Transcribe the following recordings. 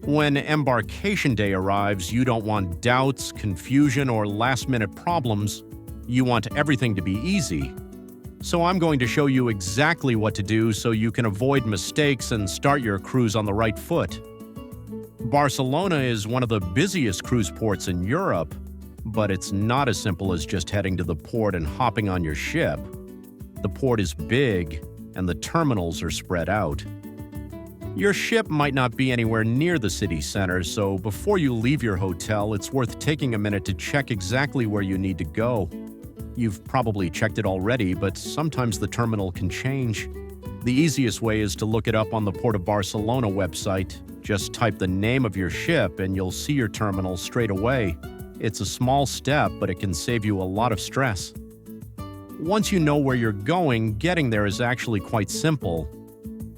When embarkation day arrives, you don't want doubts, confusion, or last-minute problems. You want everything to be easy. So I'm going to show you exactly what to do so you can avoid mistakes and start your cruise on the right foot. Barcelona is one of the busiest cruise ports in Europe, but it's not as simple as just heading to the port and hopping on your ship. The port is big, and the terminals are spread out. Your ship might not be anywhere near the city center, so before you leave your hotel, it's worth taking a minute to check exactly where you need to go. You've probably checked it already, but sometimes the terminal can change. The easiest way is to look it up on the Port of Barcelona website. Just type the name of your ship and you'll see your terminal straight away. It's a small step, but it can save you a lot of stress. Once you know where you're going, getting there is actually quite simple.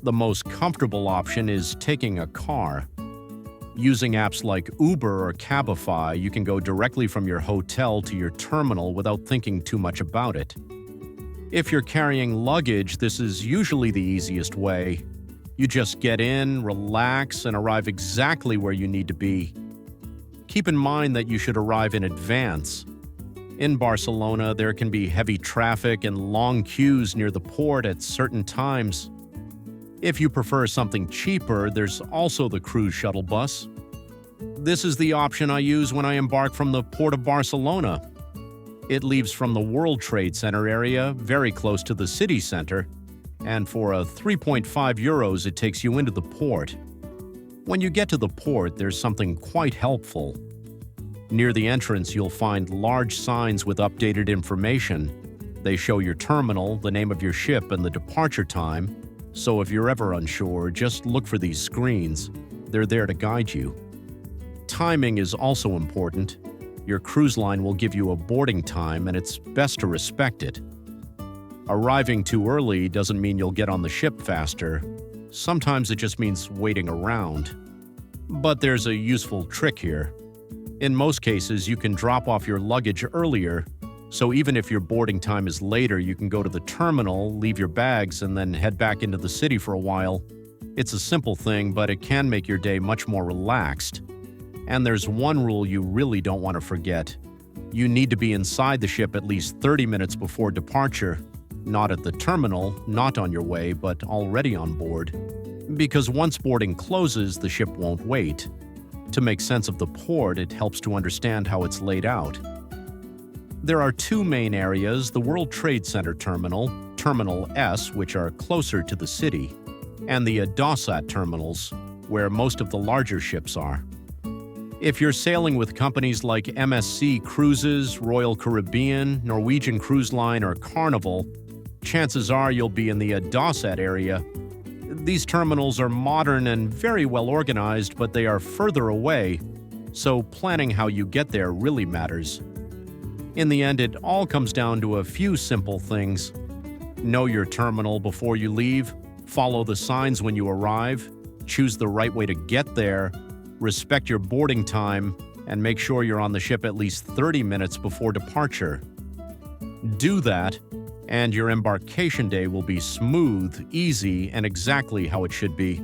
The most comfortable option is taking a car. Using apps like Uber or Cabify, you can go directly from your hotel to your terminal without thinking too much about it. If you're carrying luggage, this is usually the easiest way. You just get in, relax, and arrive exactly where you need to be. Keep in mind that you should arrive in advance. In Barcelona, there can be heavy traffic and long queues near the port at certain times. If you prefer something cheaper, there's also the cruise shuttle bus. This is the option I use when I embark from the Port of Barcelona. It leaves from the World Trade Center area, very close to the city center, and for a 3.5 euros it takes you into the port. When you get to the port, there's something quite helpful. Near the entrance, you'll find large signs with updated information. They show your terminal, the name of your ship, and the departure time. So if you're ever unsure, just look for these screens. They're there to guide you. Timing is also important. Your cruise line will give you a boarding time, and it's best to respect it. Arriving too early doesn't mean you'll get on the ship faster. Sometimes it just means waiting around. But there's a useful trick here. In most cases, you can drop off your luggage earlier, so even if your boarding time is later, you can go to the terminal, leave your bags, and then head back into the city for a while. It's a simple thing, but it can make your day much more relaxed. And there's one rule you really don't want to forget. You need to be inside the ship at least 30 minutes before departure. Not at the terminal, not on your way, but already on board. Because once boarding closes, the ship won't wait. To make sense of the port, it helps to understand how it's laid out. There are two main areas, the World Trade Center Terminal, Terminal S, which are closer to the city, and the Adosat terminals, where most of the larger ships are. If you're sailing with companies like MSC Cruises, Royal Caribbean, Norwegian Cruise Line, or Carnival, chances are you'll be in the Adosat area. These terminals are modern and very well organized, but they are further away, so planning how you get there really matters. In the end, it all comes down to a few simple things. Know your terminal before you leave, follow the signs when you arrive, choose the right way to get there, respect your boarding time, and make sure you're on the ship at least 30 minutes before departure. Do that, and your embarkation day will be smooth, easy, and exactly how it should be.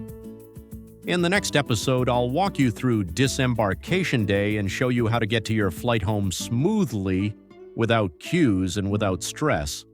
In the next episode, I'll walk you through disembarkation day and show you how to get to your flight home smoothly, without queues and without stress.